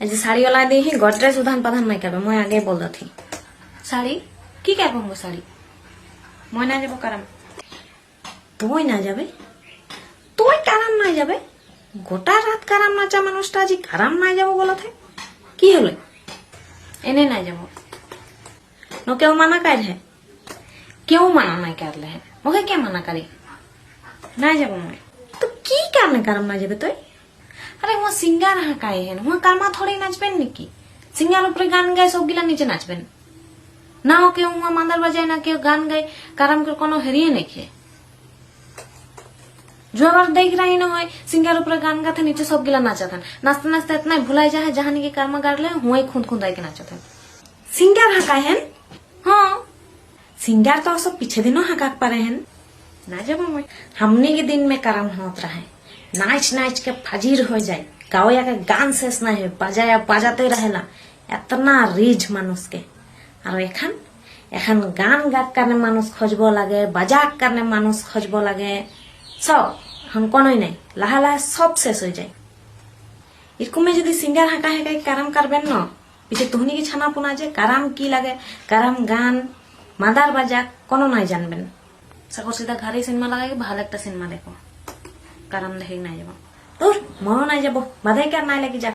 এই যে শাড়িওয়ালা দিয়ে গডরেজ উধান পাধান নাই করবে মই আগে বল থी শাড়ি কি করবো মো শাড়ি মই না যাবো কারাম তুই না যাবে তুই কারাম না যাবে গোটা রাত কারাম নাচা মানুষটা আজি কারাম না যাবো বলো থে কি হলো এনে না যাবো ন কেউ মানা कर है क्यों मना नहीं कर ले है मुझे क्या मना करी ना जाबो मैं तो की करने करम ना जाबे तुई अरे वो सिंगार हाकाए है वो कामा थोड़ी नाचबेन निकी सिंगार ऊपर गान गाए सब गिला नीचे नाचबेन ना हो के वो मांदर बजाए ना के गान गाए करम कर कोनो हरिये नहीं खे जो बार देख रही न होय सिंगार ऊपर गान गाते नीचे सब गिला नाचत नाचते नाचते इतना भुलाई जाए जहां की कर्मा गाड़ ले हुए खुद खुदाई के नाचत सिंगार हाकाए है हाँ सिंगार तो सब पीछे दिनों हकाक पारे हैं ना जब हमने के दिन में करम होत रहे नाच नाच के फजीर हो जाए गावया के गान शेष ना है बजाया बजाते रहेला इतना रिज मानुष के और एखन एखन गान गाक करने मानुष खोजबो लगे बजाक करने मानुष खोजबो लगे सब हम कोनो नहीं लाहा लाहा सब शेष हो जाए इरको में यदि सिंगार हाका है करम करबेन न पीछे तुहनी की छाना पुना जे करम की लगे करम गान मादार बाजा कोनो नहीं जानबेन सकल सीधा घरे सिनेमा लगाए भालो एक सिनेमा देखो करम देखे नहीं जाबो তোর মনো নাই যাব বাধাই কার নাই লাগি যা